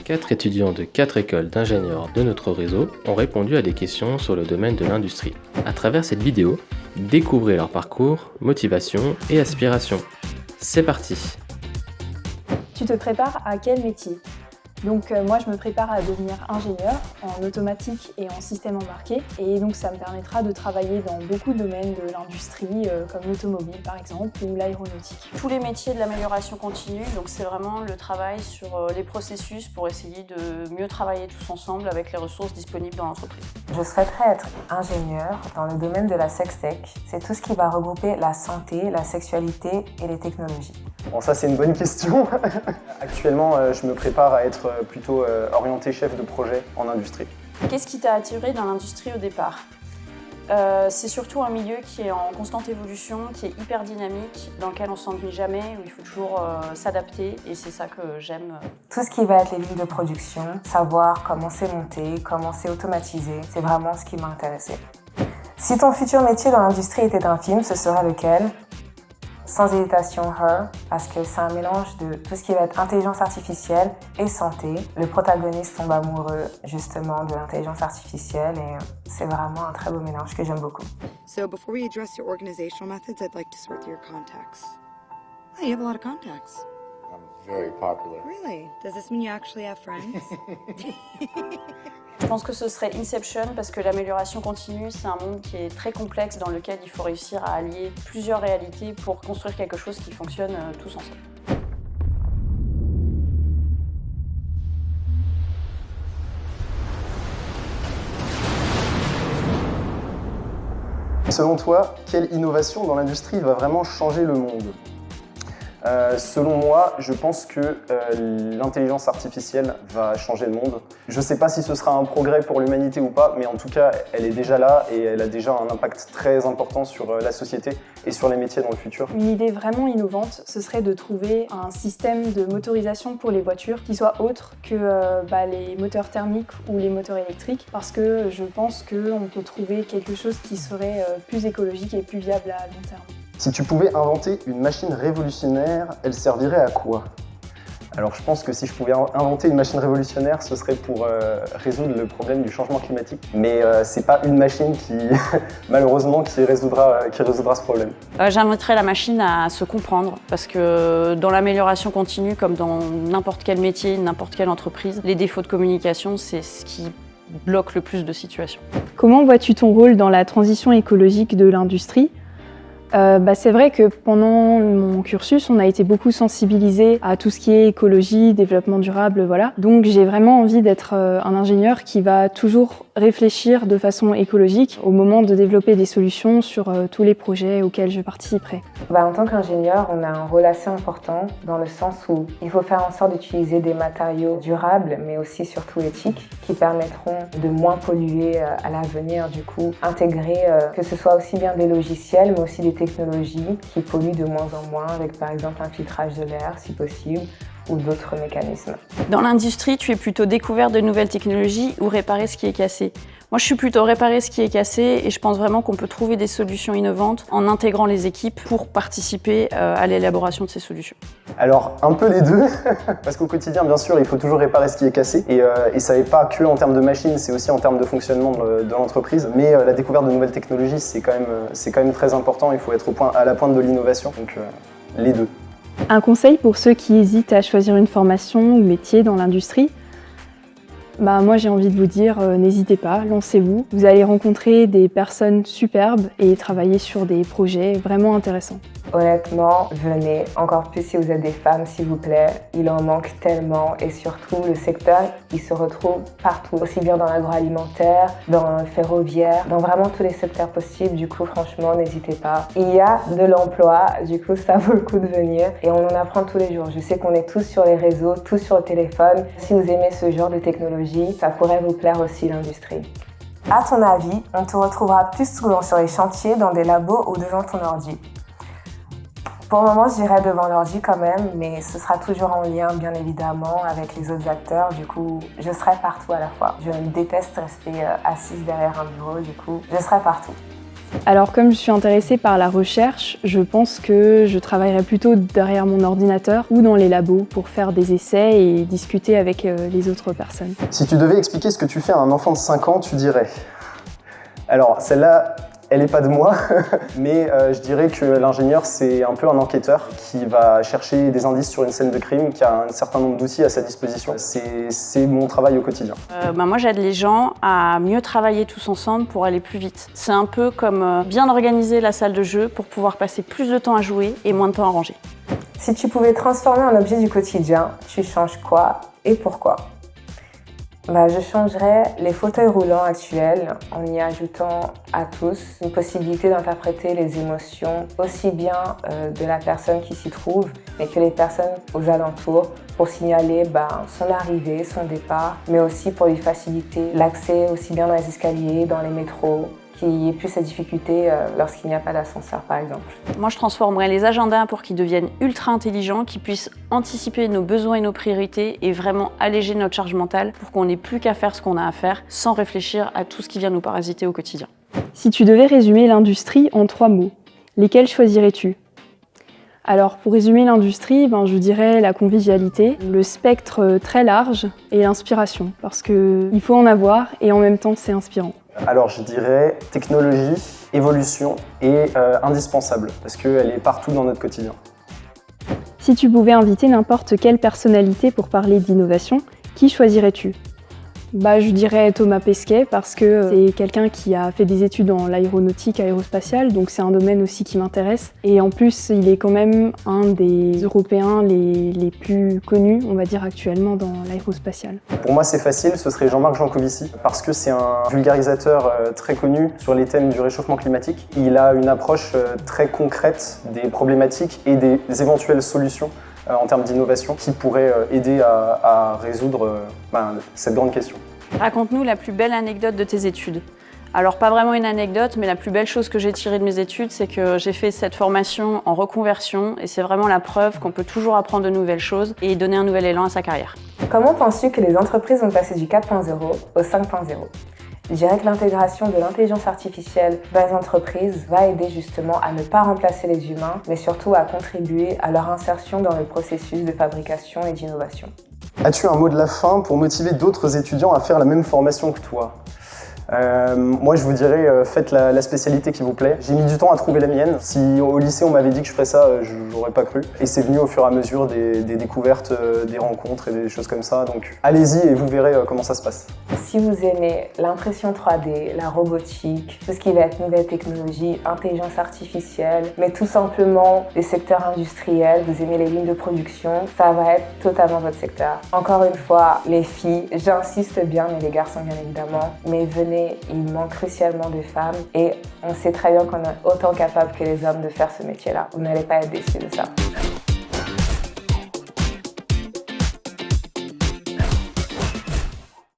4 étudiants de 4 écoles d'ingénieurs de notre réseau ont répondu à des questions sur le domaine de l'industrie. À travers cette vidéo, découvrez leur parcours, motivation et aspirations. C'est parti! Tu te prépares à quel métier? Donc moi je me prépare à devenir ingénieur en automatique et en système embarqué, et donc ça me permettra de travailler dans beaucoup de domaines de l'industrie comme l'automobile par exemple ou l'aéronautique. Tous les métiers de l'amélioration continue, donc c'est vraiment le travail sur les processus pour essayer de mieux travailler tous ensemble avec les ressources disponibles dans l'entreprise. Je souhaiterais être ingénieur dans le domaine de la sextech. C'est tout ce qui va regrouper la santé, la sexualité et les technologies. Bon, ça c'est une bonne question. Actuellement, je me prépare à être plutôt orienté chef de projet en industrie. Qu'est-ce qui t'a attiré dans l'industrie au départ? C'est surtout un milieu qui est en constante évolution, qui est hyper dynamique, dans lequel on ne s'ennuie jamais, où il faut toujours s'adapter, et c'est ça que j'aime. Tout ce qui va être les lignes de production, savoir comment c'est monté, comment c'est automatisé, c'est vraiment ce qui m'a intéressée. Si ton futur métier dans l'industrie était un film, ce serait lequel? Sans hésitation, Her, parce que c'est un mélange de tout ce qui va être intelligence artificielle et santé. Le protagoniste tombe amoureux justement de l'intelligence artificielle et c'est vraiment un très beau mélange que j'aime beaucoup. So before we address your organizational methods, I'd like to sort through your contacts. Oh, you have a lot of contacts. I'm very popular. Really? Does this mean you actually have friends? Je pense que ce serait Inception parce que l'amélioration continue, c'est un monde qui est très complexe dans lequel il faut réussir à allier plusieurs réalités pour construire quelque chose qui fonctionne tous ensemble. Selon toi, quelle innovation dans l'industrie va vraiment changer le monde ? Selon moi, je pense que l'intelligence artificielle va changer le monde. Je ne sais pas si ce sera un progrès pour l'humanité ou pas, mais en tout cas, elle est déjà là et elle a déjà un impact très important sur la société et sur les métiers dans le futur. Une idée vraiment innovante, ce serait de trouver un système de motorisation pour les voitures qui soit autre que les moteurs thermiques ou les moteurs électriques, parce que je pense qu'on peut trouver quelque chose qui serait plus écologique et plus viable à long terme. Si tu pouvais inventer une machine révolutionnaire, elle servirait à quoi? Alors je pense que si je pouvais inventer une machine révolutionnaire, ce serait pour résoudre le problème du changement climatique. Mais c'est pas une machine qui, malheureusement, qui résoudra ce problème. J'inviterais la machine à se comprendre, parce que dans l'amélioration continue, comme dans n'importe quel métier, n'importe quelle entreprise, les défauts de communication, c'est ce qui bloque le plus de situations. Comment vois-tu ton rôle dans la transition écologique de l'industrie ? C'est vrai que pendant mon cursus, on a été beaucoup sensibilisés à tout ce qui est écologie, développement durable, voilà. Donc j'ai vraiment envie d'être un ingénieur qui va toujours réfléchir de façon écologique au moment de développer des solutions sur tous les projets auxquels je participerai. En tant qu'ingénieur, on a un rôle assez important dans le sens où il faut faire en sorte d'utiliser des matériaux durables, mais aussi surtout éthiques, qui permettront de moins polluer à l'avenir, du coup, intégrer que ce soit aussi bien des logiciels, mais aussi des technologies qui polluent de moins en moins, avec par exemple un filtrage de l'air si possible, ou d'autres mécanismes. Dans l'industrie, tu es plutôt découvert de nouvelles technologies ou réparer ce qui est cassé? Moi, je suis plutôt réparer ce qui est cassé et je pense vraiment qu'on peut trouver des solutions innovantes en intégrant les équipes pour participer à l'élaboration de ces solutions. Alors, un peu les deux, parce qu'au quotidien, bien sûr, il faut toujours réparer ce qui est cassé et ça n'est pas que en termes de machines, c'est aussi en termes de fonctionnement de l'entreprise. Mais la découverte de nouvelles technologies, c'est quand même très important, il faut être à la pointe de l'innovation, donc les deux. Un conseil pour ceux qui hésitent à choisir une formation ou métier dans l'industrie? Moi j'ai envie de vous dire, n'hésitez pas, lancez-vous. Vous allez rencontrer des personnes superbes et travailler sur des projets vraiment intéressants. Honnêtement, venez, encore plus si vous êtes des femmes, s'il vous plaît. Il en manque tellement et surtout le secteur, il se retrouve partout, aussi bien dans l'agroalimentaire, dans le ferroviaire, dans vraiment tous les secteurs possibles. Du coup, franchement, n'hésitez pas. Il y a de l'emploi, du coup, ça vaut le coup de venir et on en apprend tous les jours. Je sais qu'on est tous sur les réseaux, tous sur le téléphone. Si vous aimez ce genre de technologie, ça pourrait vous plaire aussi l'industrie. À ton avis, on te retrouvera plus souvent sur les chantiers, dans des labos ou devant ton ordi? Pour le moment, je dirais devant l'ordi quand même, mais ce sera toujours en lien, bien évidemment, avec les autres acteurs. Du coup, je serai partout à la fois. Je déteste rester assise derrière un bureau, du coup, je serai partout. Alors comme je suis intéressée par la recherche, je pense que je travaillerai plutôt derrière mon ordinateur ou dans les labos pour faire des essais et discuter avec les autres personnes. Si tu devais expliquer ce que tu fais à un enfant de 5 ans, tu dirais... Alors, celle-là, elle n'est pas de moi, mais je dirais que l'ingénieur, c'est un peu un enquêteur qui va chercher des indices sur une scène de crime, qui a un certain nombre d'outils à sa disposition. C'est mon travail au quotidien. Moi, j'aide les gens à mieux travailler tous ensemble pour aller plus vite. C'est un peu comme bien organiser la salle de jeu pour pouvoir passer plus de temps à jouer et moins de temps à ranger. Si tu pouvais transformer un objet du quotidien, tu changes quoi et pourquoi ? Je changerais les fauteuils roulants actuels en y ajoutant à tous une possibilité d'interpréter les émotions aussi bien de la personne qui s'y trouve, mais que les personnes aux alentours pour signaler son arrivée, son départ, mais aussi pour lui faciliter l'accès aussi bien dans les escaliers, dans les métros, qu'il n'y ait plus ces difficultés lorsqu'il n'y a pas d'ascenseur par exemple. Moi je transformerais les agendas pour qu'ils deviennent ultra intelligents, qu'ils puissent anticiper nos besoins et nos priorités et vraiment alléger notre charge mentale pour qu'on n'ait plus qu'à faire ce qu'on a à faire sans réfléchir à tout ce qui vient nous parasiter au quotidien. Si tu devais résumer l'industrie en 3 mots, lesquels choisirais-tu ? Alors pour résumer l'industrie, je dirais la convivialité, le spectre très large et l'inspiration, parce qu'il faut en avoir et en même temps c'est inspirant. Alors je dirais technologie, évolution et indispensable, parce qu'elle est partout dans notre quotidien. Si tu pouvais inviter n'importe quelle personnalité pour parler d'innovation, qui choisirais-tu ? Je dirais Thomas Pesquet parce que c'est quelqu'un qui a fait des études dans l'aéronautique aérospatiale, donc c'est un domaine aussi qui m'intéresse. Et en plus, il est quand même un des Européens les plus connus, on va dire actuellement, dans l'aérospatiale. Pour moi, c'est facile, ce serait Jean-Marc Jancovici, parce que c'est un vulgarisateur très connu sur les thèmes du réchauffement climatique. Il a une approche très concrète des problématiques et des éventuelles solutions en termes d'innovation qui pourraient aider à résoudre cette grande question. Raconte-nous la plus belle anecdote de tes études. Alors pas vraiment une anecdote, mais la plus belle chose que j'ai tirée de mes études, c'est que j'ai fait cette formation en reconversion et c'est vraiment la preuve qu'on peut toujours apprendre de nouvelles choses et donner un nouvel élan à sa carrière. Comment penses-tu que les entreprises vont passer du 4.0 au 5.0 ? Je dirais que l'intégration de l'intelligence artificielle dans les entreprises va aider justement à ne pas remplacer les humains, mais surtout à contribuer à leur insertion dans le processus de fabrication et d'innovation. As-tu un mot de la fin pour motiver d'autres étudiants à faire la même formation que toi ? Moi je vous dirais faites la spécialité qui vous plaît. J'ai mis du temps à trouver la mienne. Si au lycée on m'avait dit que je ferais ça, je n'aurais pas cru. Et c'est venu au fur et à mesure des découvertes, des rencontres et des choses comme ça. Donc allez-y et vous verrez comment ça se passe. Si vous aimez l'impression 3D, la robotique, tout ce qui va être nouvelle technologie, intelligence artificielle, mais tout simplement les secteurs industriels, vous aimez les lignes de production, ça va être totalement votre secteur. Encore une fois, les filles, j'insiste bien, mais les garçons bien évidemment, mais venez, il manque crucialement de femmes et on sait très bien qu'on est autant capable que les hommes de faire ce métier-là. Vous n'allez pas être déçus de ça.